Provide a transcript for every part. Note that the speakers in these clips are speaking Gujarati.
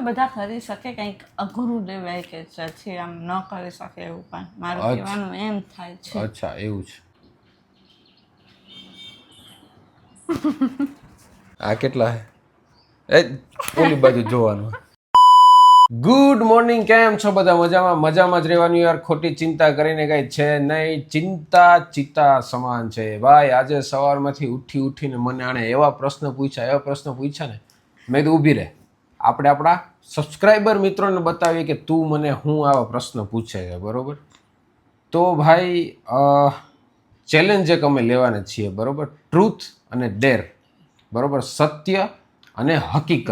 બધા કરી શકે, કંઈક અઘરું લેવાય કે જેથી આમ ન કરી શકે એવું, પણ મારું કહેવાનું એમ થાય છે. અચ્છા એવું છે. આ કેટલા હે? ઓલી બાજુ જોવાનું. ગુડ મોર્નિંગ, કેમ છો બધા? મજામાં જ રહેવાનું યાર. ખોટી ચિંતા કરીને કઈ છે નહીં. ચિંતા ચિતા સમાન છે ભાઈ. આજે સવારમાંથી ઉઠીને મને આણે એવા પ્રશ્ન પૂછ્યા ને, મેં તો ઊભી રહે, આપણે આપણા સબસ્ક્રાઈબર મિત્રોને બતાવીએ કે તું મને હું આવા પ્રશ્ન પૂછે છે, બરોબર? તો ભાઈ ચેલેન્જ એક અમે લેવાના છીએ, બરોબર? ટ્રુથ અને ડેર, બરોબર? સત્ય અને હકીકત,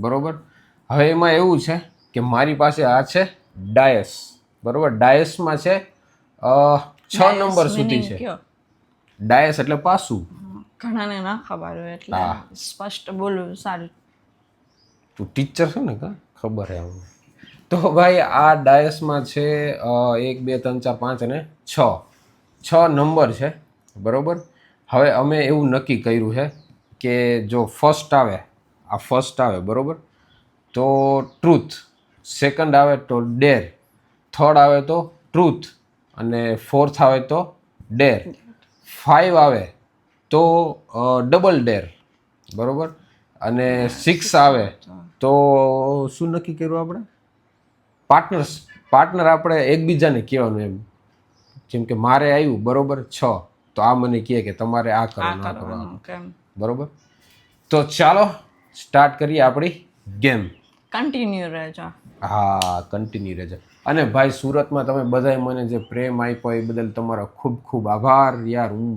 બરોબર? હવે એમાં એવું છે કે મારી પાસે આ છે ડાયસ, બરોબર? ડાયસમાં છે 6 નંબર સુધી છે. ડાયસ એટલે પાસું. ઘણાને ના ખબર હોય એટલે સ્પષ્ટ બોલવું સારું. તું ટીચર છે ને, કા ખબર હે અમને. તો ભાઈ આ ડાયસમાં છે 1 2 3 4 5 અને 6 નંબર છે, બરોબર? હવે અમે એવું નક્કી કર્યું છે કે જો ફર્સ્ટ આવે, બરોબર, તો ટ્રુથ, સેકન્ડ આવે તો ડેર, થર્ડ આવે તો ટ્રુથ, અને ફોર્થ આવે તો ડેર, 5 આવે તો ડબલ ડેર, બરોબર, અને 6 આવે તો શું નક્કી કર્યું આપણે? પાર્ટનર આપણે એકબીજાને કહેવાનું એમ. જેમ કે મારે આવ્યું બરોબર 6, તો આ મને કહે કે તમારે આ કરવાનું, બરોબર? તો ચાલો સ્ટાર્ટ કરીએ આપણી ગેમ. કન્ટિન્યુ રહેજો. હા, કન્ટિન્યુ રહેજો. અને ભાઈ સુરતમાં તમે બધાએ મને જે પ્રેમ આપ્યો એ બદલ તમારો ખૂબ ખૂબ આભાર યાર. હું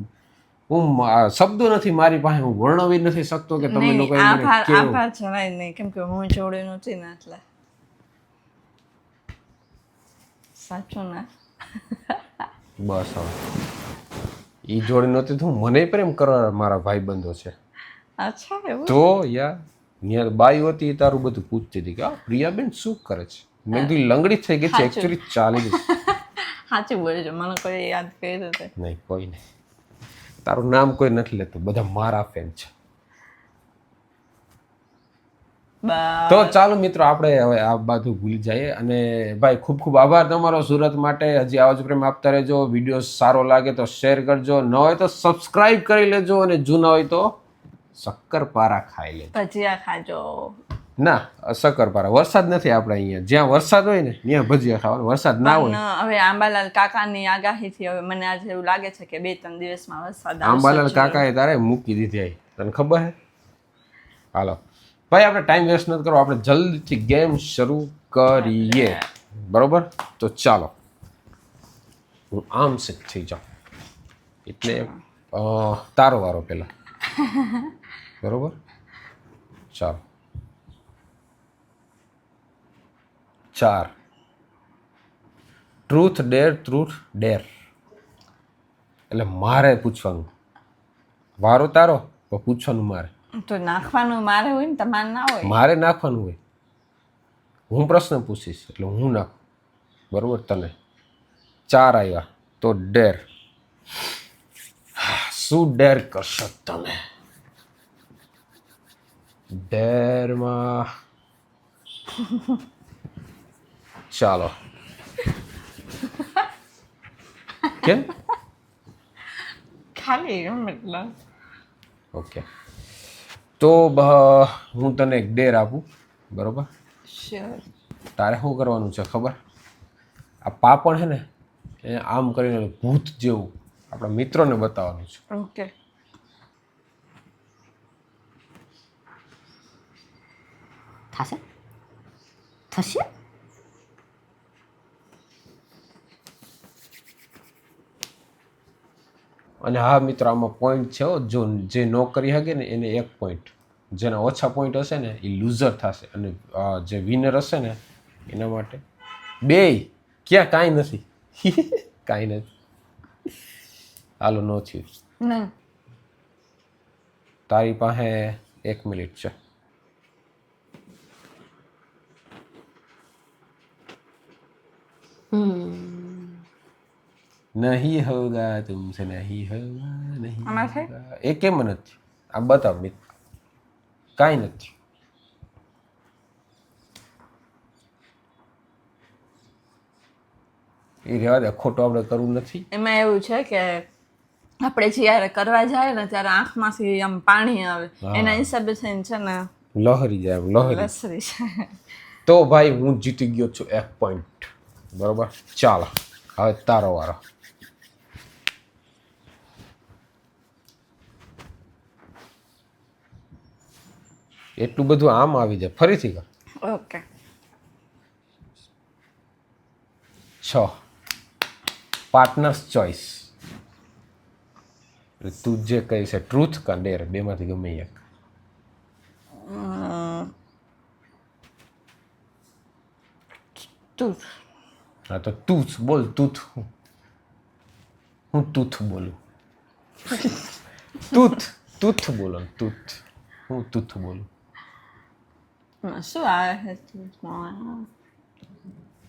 શબ્દો નથી મારી પાસે, હું વર્ણવી નથી શકતો કે તમે લોકો આભાર જણાય નહીં, કેમ કે હું જોડે નહોતી ને એટલે. સાચું ને? બસ હવે ઈ જોડે નહોતી તો મને પ્રેમ કરવા મારા ભાઈબંધો છે. અચ્છા એવું? તો યાર ન્યા બાઈ હતી તારું બધું પૂછતી હતી કે આ પ્રિયાબેન શું કરે છે. મેં કીધું લંગડી થઈ ગઈ છે એકચ્યુઅલી, ચાલી ગઈ. સાચું બોલજો, મને કોઈ યાદ કર્યું છે? નહીં, કોઈ નહીં. તારું નામ કોઈ નથી લેતું, બધા મારા ફેન છે. તો ચાલો મિત્રો, આપણે હવે આ બધું ભૂલી જઈએ. અને ભાઈ ખૂબ ખૂબ આભાર તમારો સુરત માટે. હજી આવો જ પ્રેમ આપતા રહેજો. વિડીયો સારો લાગે તો શેર કરજો, ન હોય તો સબસ્ક્રાઇબ કરી લેજો, અને જૂના હોય તો શક્કરપારા ખાઈ લેજો. ભજીયા ખાજો. ના, શક્કરપારા. વરસાદ નથી આપણે અહીંયા. જ્યાં વરસાદ હોય ને ત્યાં ભજીયા ખાવાનું, વરસાદ ના હોય. હવે આંબાલાલ કાકાની આગાહીથી હવે મને આજે એવું લાગે છે કે 2-3 દિવસમાં વરસાદ આવશે. આંબાલાલ કાકાએ તારે મૂકી દીધી, તને ખબર હે? હાલો ભાઈ, આપણે ટાઈમ વેસ્ટ નથી કરો, આપણે જલ્દીથી ગેમ શરૂ કરીએ, બરોબર? તો ચાલો, હું આમ સેટ થઈ જાઉં એટલે તારો વારો પહેલા, બરોબર? ચાલો, 4. ટ્રુથ ડેર એટલે મારે પૂછવાનું. વારો તારો પણ પૂછવાનું મારે. તો નાખવાનું મારે હોય ને, તમારે ના હોય? મારે નાખવાનું હોય. હું પ્રશ્ન પૂછીશ એટલે હું નાખું, બરોબર? તને 4 આવ્યા તો ડેર. શું ડેર કરશો તમે? ડેરમાં ચાલો, કેમ? ખાલી મતલબ ઓકે, તો હું તને એક ડેર આપું, બરોબર? શ્યોર. તારે શું કરવાનું છે ખબર? આ પાપડ છે ને એ આમ કરીને ભૂત જેવું આપણા મિત્રોને બતાવવાનું છે. ઓકે. થશે. અને હા મિત્રો, આમાં પોઈન્ટ છે. જો જે નો કરી શકે ને એને 1 પોઈન્ટ, જેના ઓછા પોઈન્ટ હશે ને એ લૂઝર થશે, અને જે વિનર હશે ને એના માટે 2. ક્યાં કાંઈ નથી. કાંઈ નથી. હાલો, નો થયું. ના, તારી પાસે 1 મિનિટ છે. નહીં હોગા તુમસે, નહીં હોગા, નહીં હોગા. એ કેમ નથી? આ બતાવ મિત્ર, કાંઈ નથી. એ રહેવા દે, ખોટું આપણે કરવું નથી. એમાં એવું છે કે આપણે જ્યારે કરવા જાય ને ત્યારે આંખમાંથી આમ પાણી આવે એના હિસાબે થઈને છે ને લહરી જાય એમ, લહરી. લસરી છે. તો ભાઈ હું જીતી ગયો છું 1 પોઈન્ટ. બરોબર, ચાલો હવે તારો વારો. એટલું બધું આમ આવી જાય, ફરીથી કર. ઓકે. 6 partners choice. તું જે કહે છે ટ્રુથ કા ડેર, બેમાંથી ગમે એક. ટૂથ. હા તો ટૂથ બોલ. ટૂથ હું ટૂથ બોલું. ટૂથ બોલો. ટૂથ હું ટૂથ બોલું. શું આવે છે ટૂથમાં?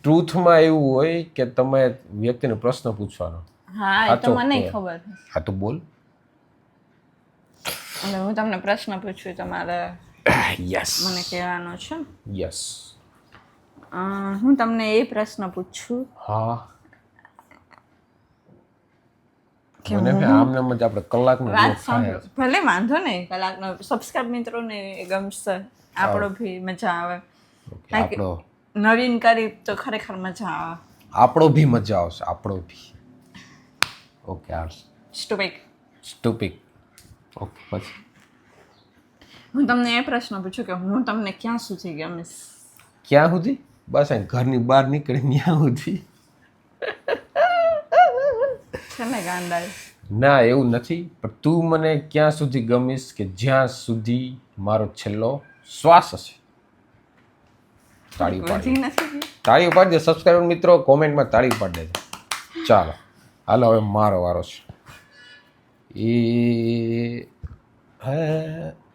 ટ્રુથમાં એવું હોય કે તમે વ્યક્તિને પ્રશ્ન પૂછવાનો. હા એ તો મને ખબર છે. હા તો બોલ. એટલે હું તમને પ્રશ્ન પૂછું, તમારે યસ મને કહેવાનો છે. યસ. હું તમને એ પ્રશ્ન પૂછું હા કે મને આમને જ આપણે કલાકનો વાત સાંભળો. ભલે વાંધો નહીં, કલાકનો સબસ્ક્રાઇબ મિત્રોને ગમશે, આપણો બી મજા આવે. આપણો નવીન કરી તો ખરેખર મજા આવે. આપણો ભી મજા આવશે, આપણો ભી. ઓકે હાલ. સ્ટુપિક. ઓકે પછી હું તમને એ પ્રશ્ન પૂછું કે હું તમને ક્યાં સુધી ગમીશ? ક્યાં સુધી? બસ અહીં ઘરની બહાર નીકળી ત્યાં સુધી. છે ને ગાંડા? ના એવું નથી, પણ તું મને ક્યાં સુધી ગમીશ કે જ્યાં સુધી મારો છેલ્લો શ્વાસ હશે. તાળી પાડી દે સબસ્ક્રાઈબર મિત્રો, કોમેન્ટમાં તાળી પાડી દેજો. ચાલો હાલો હવે મારો વારો છે. એ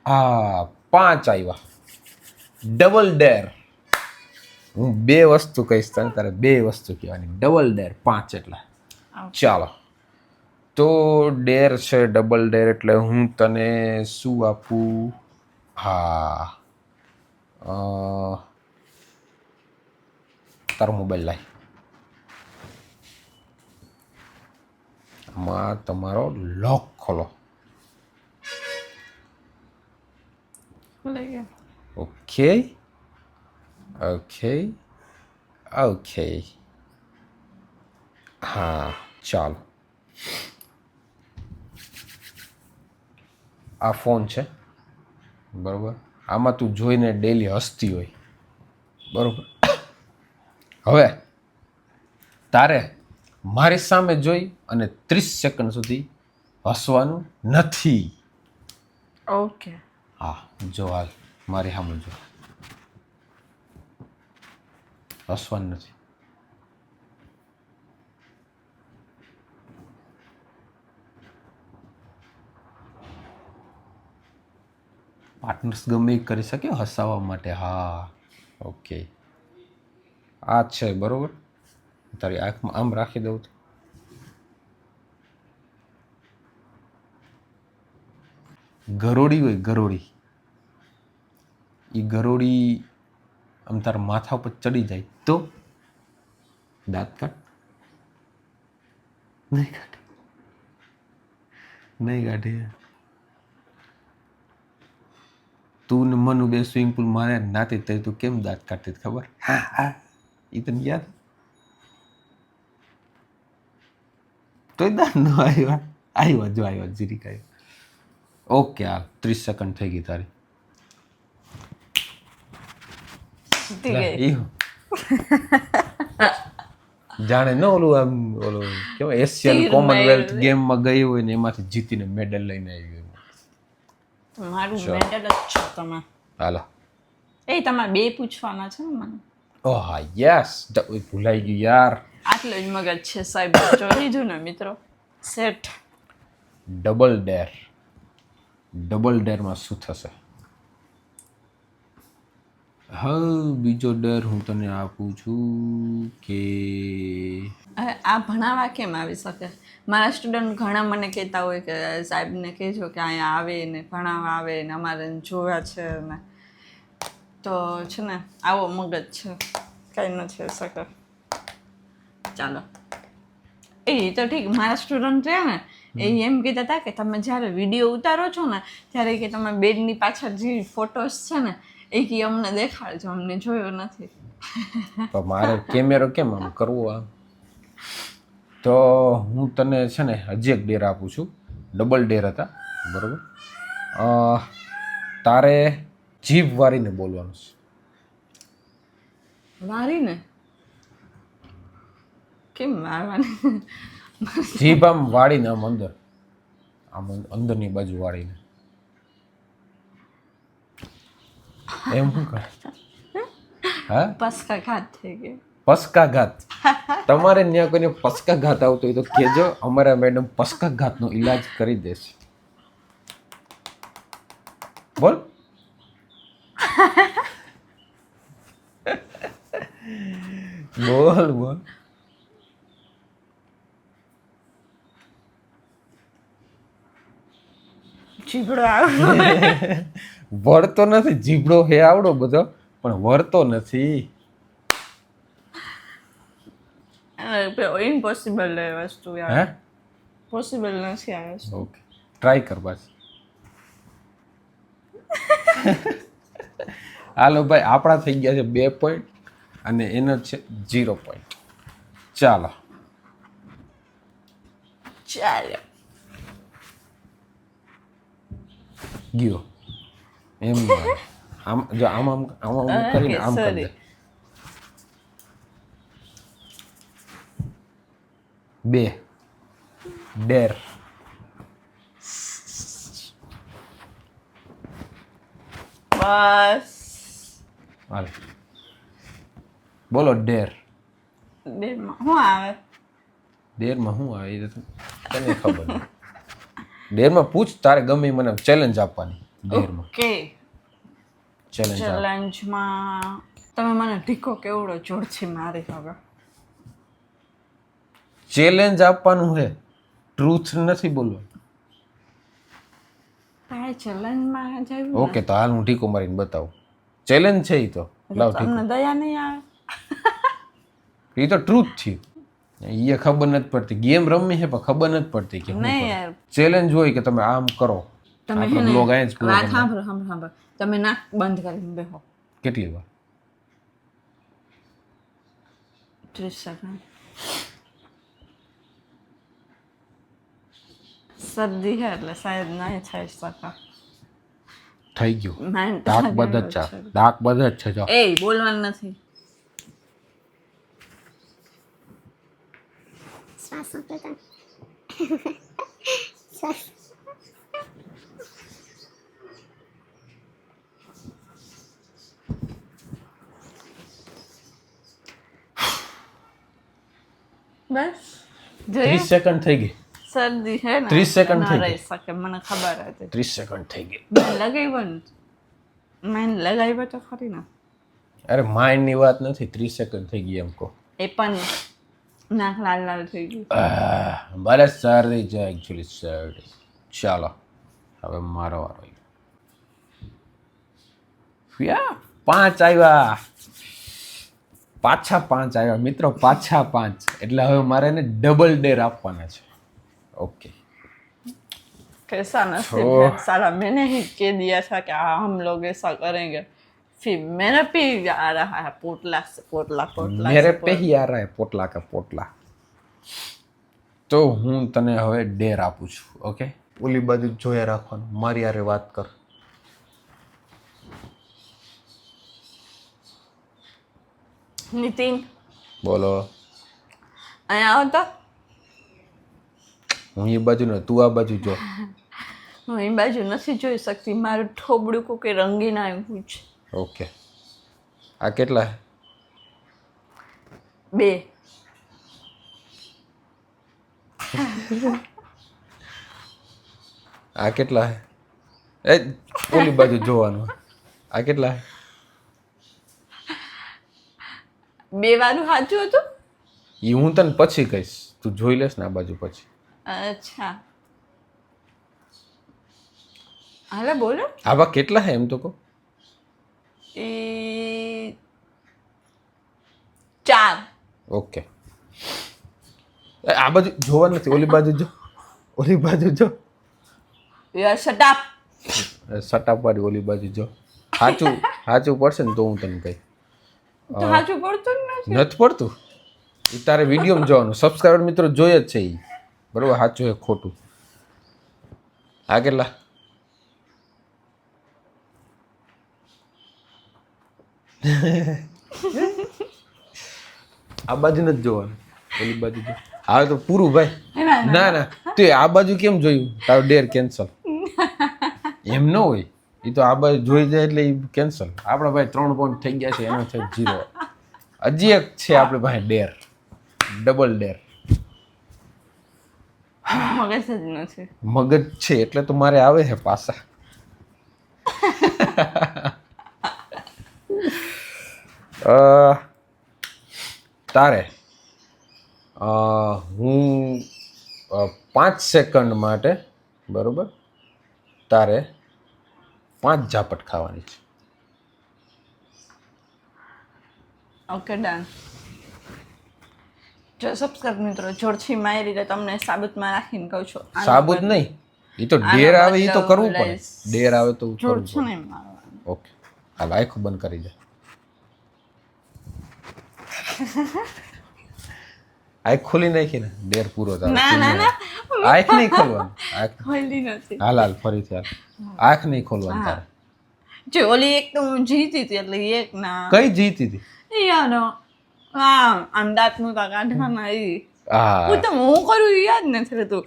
હા 5 આવ્યા. ડબલ ડેર. હું 2 વસ્તુ કહીશ તને, તારે 2 વસ્તુ કહેવાની. ડબલ ડેર 5 એટલે. ચાલો તો ડેર છે, ડબલ ડેર એટલે હું તને શું આપું? હા તારો મોબાઈલ લાય. આમાં તમારો લોક ખોલો. ઓકે હા ચાલો. આ ફોન છે બરોબર. આમાં તું જોઈને ડેલી હસતી હોય બરોબર. હવે તારે મારી સામે જોઈ અને 30 સેકન્ડ સુધી હસવાનું નથી. ઓકે. હા જો હાલ મારી સામે જો, હસવાનું નથી. પાર્ટનર્સ ગમે એ કરી શકે હસાવવા માટે. હા ઓકે આ છે બરોબર. તારી આંખમાં આમ રાખી દઉં તો ગરોળી હોય, ગરોળી. એ ગરોળી આમ તારા માથા ઉપર ચડી જાય તો દાંત કાઢ. નહીં કાઢે. તું ને મનુ બે સ્વિમિંગ પુલ મારે નાતી તઈ તું કેમ દાંત કાઢતી ખબર? હા એ તને યાદ? તોય દાંત ન આવ્યા જો જીરી કાંઈ. ઓકે હાલ 30 સેકન્ડ થઈ ગઈ તારી. જાણે ન ઓલું કેવાય એશિયન કોમનવેલ્થ ગેમમાં ગઈ હોય ને એમાંથી જીતીને મેડલ લઈને આવી હોય. મારું મેડલ જ છો તમે. હાલો એ તમારે 2 પૂછવાના છે ને મને. ઓહ હા યસ, ભૂલાઈ ગયું યાર. આટલું જ મગજ છે સાહેબ. જો લીધું ને મિત્રો સેટ. ડબલ ડેરમાં શું થશે? હા બીજો ડર હું તને આપું છું કે આ ભણાવવા કેમ આવી શકે? મારા સ્ટુડન્ટ ઘણા મને કહેતા હોય કે સાહેબને કહેજો કે અહીંયા આવે ને ભણાવવા આવે ને અમારે જોવા છે ને. તો છે ને આવો મગજ છે, કંઈ નથી શકે. ચાલો એ તો ઠીક, મારા સ્ટુડન્ટ રહ્યા ને એ એમ કહેતા હતા કે તમે જ્યારે વિડીયો ઉતારો છો ને ત્યારે કે તમે બેડની પાછળ જે ફોટોસ છે ને એ કે અમને દેખાડજો, અમને જોયો નથી. તો મારે કેમેરો કેમ આમ કરવો આમ? તો હું તને છે ને હજી એક ડેર આપું છું. ડબલ ડેર હતા, બરોબર? તારે જીભ વારીને બોલવાનું છે. વારીને કેમ વારવાની? જીભ આમ વાળીને આમ અંદરની બાજુ વાળીને એમ શું કરે? હા, પસકા ઘાત થઈ ગયો. પસકાઘાત. તમારે ત્યાં કોઈને પસકાઘાત આવતો હોય તો કહેજો, અમારા મેડમ પસકાઘાતનો ઈલાજ કરી દેશે. બોલ. બોલ બોલ. જીભડો આવ્યો. વળતો નથી. જીભડો હે આવડો બધો પણ વળતો નથી. ઇમ્પોસિબલ વસ્તુ હે? યાર, પોસિબલ નથી આ વસ્તુ. ઓકે, ટ્રાય કર બસ. હાલો ભાઈ, આપણા થઈ ગયા છે 2 પોઈન્ટ અને એનો છે 0 પોઈન્ટ. ચાલો ચાલો. ગયો એમ ન હોય. આમ જો આમ આમ આમ આમ કરીને આમ કરી દે. 2 ડેર. બસ. હાલ બોલો ડેર. બેમાં શું આવે? ડેરમાં શું આવે એ તો તને ખબર નહીં. ડેરમાં પૂછ, તારે ગમે એ મને ચેલેન્જ આપવાની. ડેરમાં ઓકે, ચેલેન્જ આપ. ચેલેન્જમાં તમે મને ઢીકો કેવડો જોરથી મારી હવે. ચેલેન્જ આપવાનું છે, ટ્રુથ નથી બોલવાનું. તારે ચેલેન્જમાં જવું ને? ઓકે, તો હાલ હું ઢીકો મારીને બતાવું. ચેલેન્જ છે એ તો લાવ ઢીકો. તમને દયા નહીં આવે? એ તો ટ્રુથ થયું. એ ખબર નથી પડતી. ગેમ રમી છે પણ ખબર નથી પડતી કે નહીં યાર, ચેલેન્જ હોય કે તમે આમ કરો. તમે આપણો છે ને બ્લોગ અહીંયા જ પૂરો વાત કરી સાંભળો સાંભળો સાંભળો. તમે નાક બંધ કરીને બેહો કેટલી વાર? 30 સેકન્ડ. શરદી છે એટલે શાયદ નહીં થઈ શકે. થઈ ગયું. માઇન્ડ ડાક બધ જ છે. ડાક બધ જ છે. જો એ બોલવાનું નથી. શ્વાસ લેતા શ્વાસ બસ 30 સેકન્ડ થઈ ગઈ. શરદી છે ને 30 સેકન્ડ ના થઈ રહી ગઈ. શકે, મને ખબર હતી. 30 સેકન્ડ થઈ ગઈ. મેં લગાવ્યો ને, મેં લગાવ્યો તો ખરી ને. અરે માઇન્ડ ની વાત નથી. 30 સેકન્ડ થઈ ગઈ એમ કહો. એ પણ નાક લાલ લાલ થઈ ગયું. મારે શરદી છે એકચ્યુઅલી. શરદી. ચાલો હવે મારો વારો આવ્યો. 5 આવ્યા. પાછા 5 આવ્યા મિત્રો, પાછા 5. એટલે હવે મારે એને ડબલ ડેર આપવાના છે. ओके, कैसा नसीब है साला, मैंने ही कह दिया था कि हम लोग ऐसा करेंगे, फिर मेरे पे ही आ रहा है पोटला से पोटला पोटला मेरे से पे ही आ रहा है पोटला का पोटला. તો હું તને હવે ડેર આપું છું. ઓકે, ઓલી બાજુ જોયા રાખવાનું. મારી હારે વાત કર. नितिन બોલો. અહીંયા આવો તો. હું એ બાજુ ને તું આ બાજુ જો. હું એ બાજુ નથી જોઈ શકતી, મારું થોબડું કોઈ રંગીન આવ્યું છે. ઓકે, આ કેટલા? 2. આ કેટલા? એ ઓલી બાજુ જોવાનું. આ કેટલા? 2 વાળું સાચું હતું. એ હું તને પછી કહીશ, તું જોઈ લેશ ને આ બાજુ પછી. અચ્છા, હાલે બોલો. આવા કેટલા હે એમ તો કહો. એ 4. ઓકે, આ બાજુ જોવા નથી, ઓલી બાજુ જો, ઓલી બાજુ જો, યાર શટ અપ. સટાપ વાળી ઓલી બાજુ જો. સાચું સાચું પડશે ને તો હું તને કહી. તો સાચું પડતું જ નથી. નથી પડતું એ તારે વિડીયોમાં જોવાનું. સબસ્ક્રાઈબર મિત્રો જોઈએ જ છે એ, બરોબર? સાચું છે ખોટું? આ કેટલા? આ બાજુ નથી જોવાનું, ઓલી બાજુ જો. હવે તો પૂરું ભાઈ. ના ના, તું આ બાજુ કેમ જોયું? તારું ડેર કેન્સલ. એમ ન હોય, એ તો આ બાજુ જોઈ જાય એટલે એ કેન્સલ. આપણા ભાઈ 3 પોઈન્ટ થઈ ગયા છે, એનો છે 0. હજી એક છે આપણે પાસે ડેર, ડબલ ડેર. મગજ જ નથી. મગજ છે એટલે તો મારે આવે છે પાછા. તારે હું 5 સેકન્ડ માટે, બરોબર, તારે 5 ઝાપટ ખાવાની છે. Okay done. જો સબસ્ક્રાઇબ મિત્રો જોરથી મારી રીતે તમને સાબુતમાં રાખીને કહું છું. સાબુત નહીં, એ તો ડેર આવે, એ તો કરવું પડે. ડેર આવે તો કરવું જોરથી પડે. નહીં મારવાનું. ઓકે, હાલ આંખો બંધ કરી દે. આંખ ખોલી નાખી ને, ડેર પૂરો થાય. ના ના ના, આંખ નહીં ખોલવાની. ખોલી નથી. હાલ હાલ ફરીથી હાલ. આંખ નહીં ખોલવાની તારે. જો ઓલી એક તો હું જીતી હતી એટલે એક ના. કઈ જીતી હતી? યાર આમ દાંતનું તો કાઢવાના એ. હા, હું કરું એ યાદ નથી રહેતું.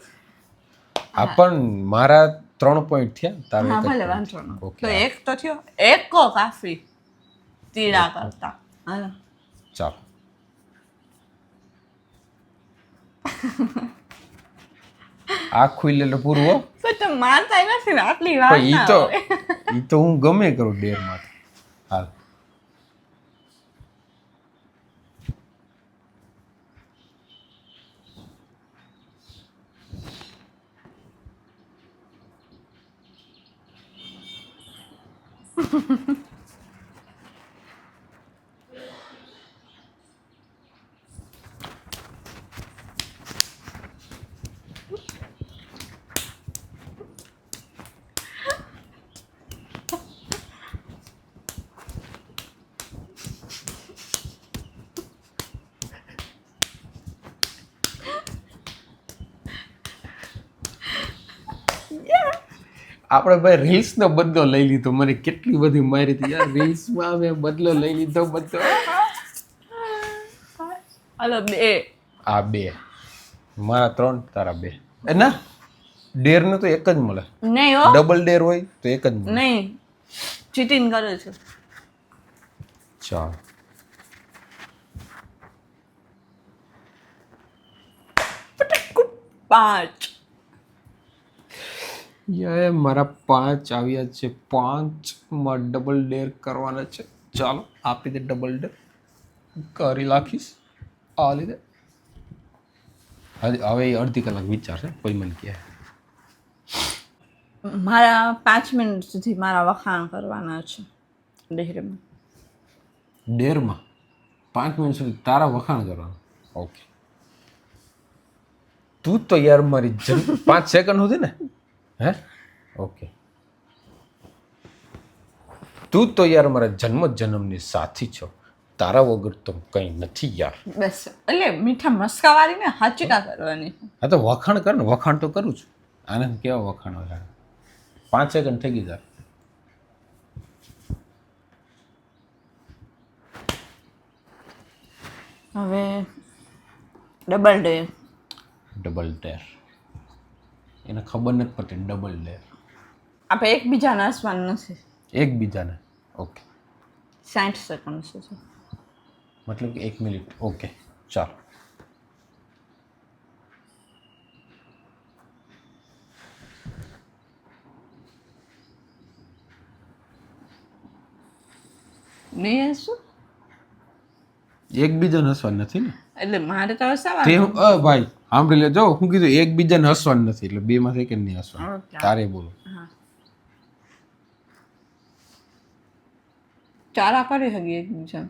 આ પણ મારા 3 પોઈન્ટ થયા, તારે હા એક જ ભલે point. વાંધો ન. ઓકે, તો એક તો થયો, એક કો કાફી તીડા કરતા. હાલો. ચાલો. આંખ ખુલી એટલે પૂરું હો. તો તમે માનતા નથી ને આટલી વાત પણ ના હોય. ઈ તો હું ગમે કરું ડેર માં. હાલ. આપણે ભાઈ રીલ્સ નો બદલો લઈ લીધો. મને કેટલી બધી મારી હતી યાર, રીલ્સ માં મેં બદલો લઈ લીધો બધો. હાલો 2. આ 2 મારા 3, તારા 2. ના, ડેર ને તો એક જ મળે. નહીં હો, ડબલ ડેર હોય તો એક જ મળે. નહીં, ચીટિંગ કરે છે. ચાલ. પાંચ. યાર મારા 5 આવ્યા છે. 5 માં ડબલ ડેર કરવાના છે. ચાલો આપી દે ડબલ ડેર, કરી નાખીશ. આ લીધે હવે અડધી કલાક વિચારશે કોઈ મને કહે. મારા 5 મિનિટ સુધી મારા વખાણ કરવાના છે ડેરમાં. ડેરમાં 5 મિનિટ સુધી તારા વખાણ કરવાનું? ઓકે. તું તો યાર મારી 5 સેકન્ડ સુધી ને, હે? ઓકે. તું તો યાર મારા જન્મની સાથી છો. તારા વગર તો કંઈ નથી યાર. બસ એટલે મીઠા મસ્કા વાળી ને હાચી કા કરવાની. હા તો વખાણ કર ને. વખાણ તો કરું છું. આનંદ કેવા વખાણ હોય? 5 સેકન્ડ થઈ ગઈ તાર. હવે ડબલ ડે. ડબલ ડેર. એને ખબર નથી પડતી ડબલ ડેર. આપણે એકબીજાને હસવાનું નથી. એકબીજાને. ઓકે. 60 સેકન્ડ સુધી. મતલબ કે 1 મિનિટ. ઓકે ચાલો. નહીં હસું એકબીજાને હસવાનું નથી ને. એટલે મારે તો તે હસાવાનું. ભાઈ સાંભળી લેજો, હું કીધું એકબીજાને હસવાનું નથી, એટલે 2 માંથી એક નહીં હસવાનું. Okay. તારે બોલો. હા. ચારા કરી શકીએ એકબીજા.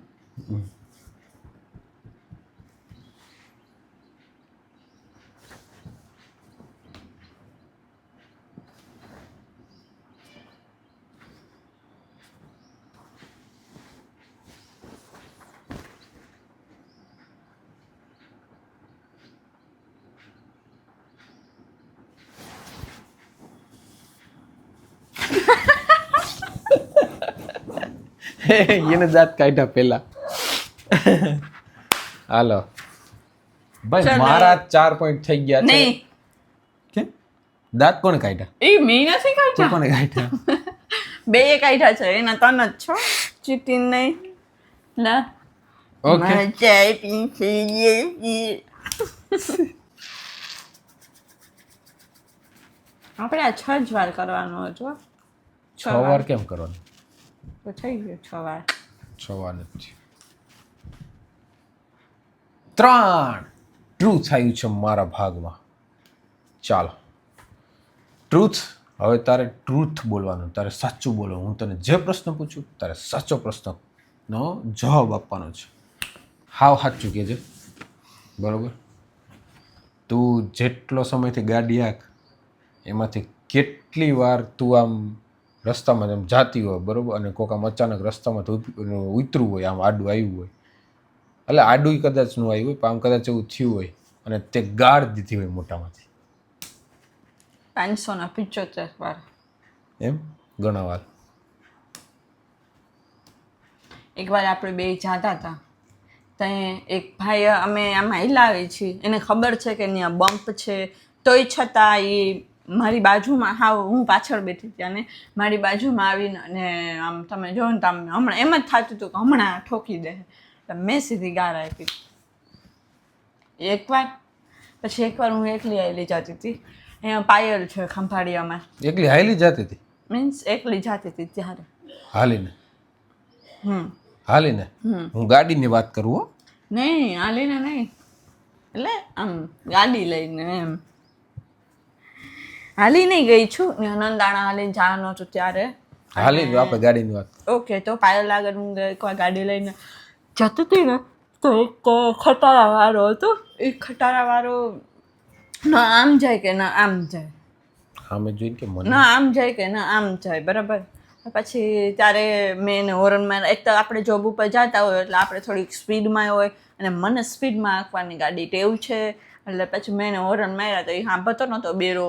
એને દાંત કાઢ્યા પેલા. હાલો ભાઈ, મારા 4 પોઈન્ટ થઈ ગયા છે. નહીં, કેમ? દાંત કોણે કાઢ્યા? એ મેં નથી તું કાઢ્યા, કોણે કાઢ્યા? બે કાઢ્યા છે, એના 3 જ છો. ચીટીને નહીં. લા ઓકે, ચાય પી. આપણે આ 6 જ વાર કરવાનો હતો. 6 વાર કેમ કરવાનું? તો થઈ ગયું 6 વાર. 6 વાર નથી. 3 ટ્રુથ આવ્યું છે મારા ભાગમાં. ચાલો, ટ્રુથ. હવે તારે ટ્રુથ બોલવાનું, તારે સાચું બોલવાનું. હું તને જે પ્રશ્ન પૂછું તારે સાચો પ્રશ્નનો જવાબ આપવાનો છે. હાવ સાચું કહેજે, બરોબર? તું જેટલો સમયથી ગાડી હાંક એમાંથી કેટલી વાર તું આમ રસ્તામાં આમ જાતી હોય, બરોબર, અને કોક આમ અચાનક રસ્તામાં ઉતરવું હોય, આમ આડું આવ્યું હોય, એટલે આડું કદાચ ન આવ્યું હોય પણ આમ કદાચ એવું થયું હોય અને તે ગાળ દીધી હોય મોટામાંથી, 575 વાર. એમ ઘણા વાર. એકવાર આપણે બે જાતા હતા, ત્યાં એક ભાઈ, અમે આમાં હિલાવી છીએ, એને ખબર છે કે ત્યાં બમ્પ છે, તોય છતાં એ મારી બાજુમાં, હાવ હું પાછળ બેઠી હતી અને મારી બાજુમાં આવીને, અને આમ તમે જો ને તમે હમણાં એમ જ થતું હતું કે હમણાં ઠોકી દે. મેં સીધી ગાળ આપી એકવાર. પછી એકવાર હું એકલી આવેલી જતી હતી, અહીંયા પાયલ છે ખંભાળિયામાં, એકલી હાલી જતી હતી? મીન્સ એકલી જતી હતી ત્યારે. હાલીને? હમ હાલીને? હું ગાડીની વાત કરું હો. નહીં, હાલીને નહીં, એટલે આમ ગાડી લઈને એમ હાલી નહીં ગઈ છું. નંદાણા હાલીને જવાનું હતું ત્યારે. હાલી આપણે ગાડીની વાત. ઓકે, તો પાયલ આગળ હું એકવાર ગાડી લઈને જતી હતી ને, તો એક ખટારાવાળો હતો. એ ખટારાવાળો ના આમ જાય કે ના આમ જાય, સામે જોઈને કે મને ના આમ જાય કે ના આમ જાય, બરાબર. પછી ત્યારે મેં એને હોર્ન માર્યા. એક તો આપણે જોબ ઉપર જતા હોય એટલે આપણે થોડીક સ્પીડમાં હોય, અને મને સ્પીડમાં આંકવાની ગાડી ટેવ છે, એટલે પછી મેં એને હોર્ન માર્યા તો એ સાંભળતો નહોતો બેરો,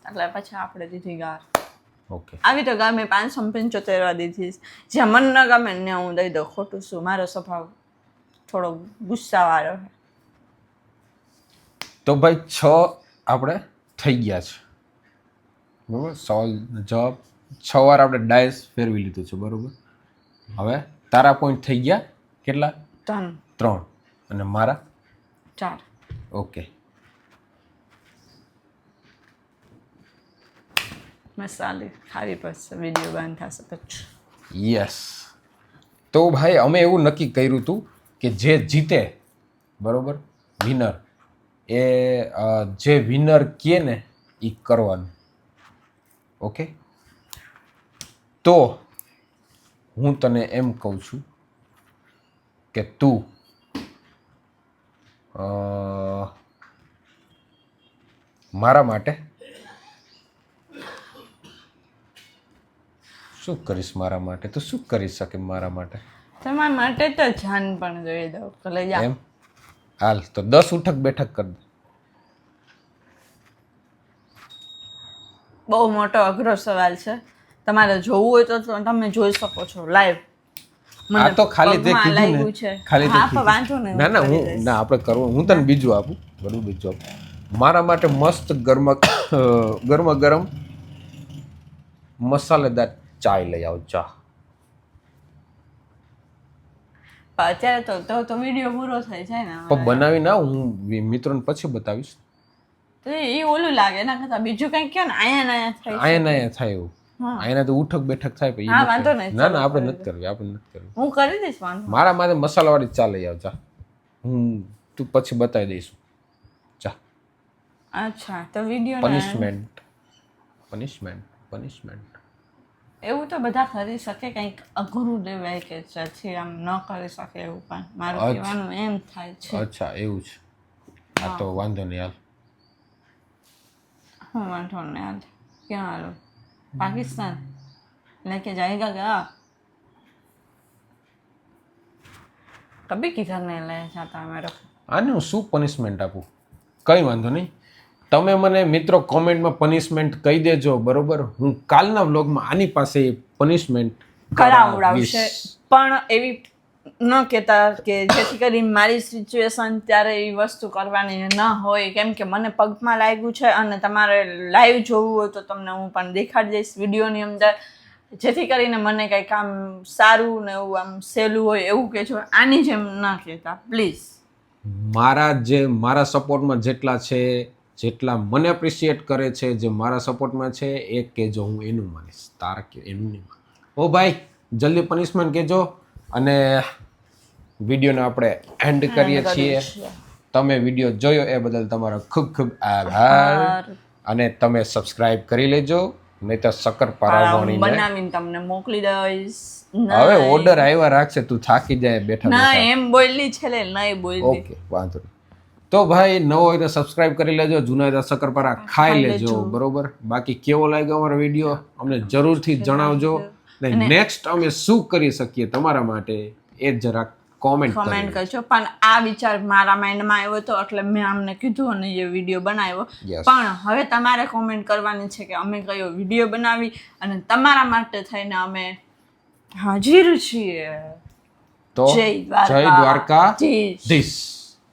એટલે પછી આપણે દીધી ગાર. ઓકે. આવી તો ગામે 575 વાર દીધી. જ્યાં મન ન ગમે ને હું દઈ દઉં. ખોટું શું, મારો સ્વભાવ થોડો ગુસ્સાવાળો. તો ભાઈ 6 આપણે થઈ ગયા છે, બરોબર? સવાલ જવાબ 6 વાર આપણે ડાયસ ફેરવી લીધું છે, બરોબર? હવે તારા પોઈન્ટ થઈ ગયા કેટલા? 3. અને મારા 4. ઓકે. મસાલે ખાવી પડશે, વિડીયો બંધ થશે પછી. યસ. તો ભાઈ અમે એવું નક્કી કર્યું હતું કે જે જીતે, બરોબર, વિનર, એ જે વિનર કહે ને એ કરવાનું. ઓકે? તો હું તને એમ કહું છું કે તું મારા માટે શું કરીશ? મારા માટે તું શું કરી શકે? મારા માટે તમારા માટે તો જાન પણ જોઈ દઉં તો લઈ જા. એમ? હાલ તો 10 ઉઠક બેઠક કરી દે. બહુ મોટો અઘરો સવાલ છે. તમારે જોવું હોય તો તમે જોઈ શકો છો લાઈવ. આ તો ખાલી તે કીધું ને, ખાલી તે હા, કીધું. વાંધો નહીં. ના ના, હું ના, આપણે કરવું. હું તને બીજું આપું, બરોબર? બીજું આપું. મારા માટે મસ્ત ગરમા ગરમ મસાલેદાર ચાય લઈ આવ. ચા અત્યારે તો વિડીયો પૂરો થઈ જાય ને. પણ બનાવી ના, હું મિત્રોને પછી બતાવીશ. તો એ ઓલું લાગે એના કરતા બીજું કંઈ કહો ને. અહીંયા થાય છે. અહીંયા થાય એવું. અહીંયા તો ઉઠક બેઠક થાય પણ હા, વાંધો નહીં. ના ના, આપણે નથી કરવી, આપણે નથી કરવી. હું કરી દઈશ, વાંધો. મારા માટે મસાલાવાળી ચા લઈ આવ. ચા તું પછી બતાવી દઈશું. ચા. અચ્છા, તો વિડીયો પનિશમેન્ટ પનિશમેન્ટ પનિશમેન્ટ. એવું તો બધા કરી શકે, કંઈક અઘરું દેવાય કે જેથી આમ ન કરી શકે એવું, પણ મારું કહેવાનું એમ થાય છે. અચ્છા, એવું છે. હા તો વાંધો નહીં. હાલ, હું વાંધો નહીં. હાલ, ક્યાં હાલો? પાकिस्तान लेके जाएगा क्या? कभी किधर नहीं ले जाता मेरे को. આને હું શું પનિશમેન્ટ આપું? કંઈ વાંધો નહીં. તમે મને મિત્રો કોમેન્ટમાં પનિશમેન્ટ કહી દેજો, બરોબર? હું કાલના વ્લોગમાં આની પાસે પનિશમેન્ટ કરાવડાવશે, પણ એવી ન કહેતા કે જેથી કરી મારી સિચ્યુએશન ત્યારે એ વસ્તુ કરવાની ન હોય, કેમ કે મને પગમાં લાગ્યું છે અને તમારે લાઈવ જોવું હોય તો તમને હું પણ દેખાડી દઈશ વિડીયોની અંદર, જેથી કરીને મને કંઈ કામ સારું ને એવું આમ સહેલું હોય એવું કહેજો, આની જેમ ન કહેતા પ્લીઝ. મારા સપોર્ટમાં જેટલા છે, જેટલા મને એપ્રિશિએટ કરે છે, જે મારા સપોર્ટમાં છે એ કહેજો, હું એનું માનીશ, તારા કે એનું નહીં. ઓ ભાઈ જલ્દી પનિશમેન્ટ કહેજો અને વિડીયોને આપણે એન્ડ કરીએ છીએ. તમે વિડીયો જોયો એ બદલ તમારો ખૂબ ખૂબ આભાર અને તમે સબસ્ક્રાઇબ કરી લેજો, નહીં તો શક્કરપારા બનાવીને તમને મોકલી દઈશ. હવે ઓર્ડર આવ્યા રાખશે, તું થાકી જાય બેઠા ના એમ બોલી છે લે, નહીં બોલી. ઓકે વાંધો નહીં. તો ભાઈ નવો હોય તો સબસ્ક્રાઇબ કરી લેજો, જૂના હોય તો શક્કરપારા ખાઈ લેજો, બરોબર. બાકી કેવો લાગ્યો અમારો વિડીયો અમને જરૂરથી જણાવજો, ને નેક્સ્ટ અમે શું કરી શકીએ તમારા માટે એ જરાક કોમેન્ટ કરજો. પણ આ વિચાર મારા માઇન્ડમાં આવ્યો હતો એટલે મેં અમને કીધું અને એ વિડીયો બનાવ્યો. પણ હવે તમારે કોમેન્ટ કરવાની છે કે અમે કયો વિડીયો બનાવી, અને તમારા માટે થઈને અમે હાજર છીએ. તો જય દ્વારકા ધીશ.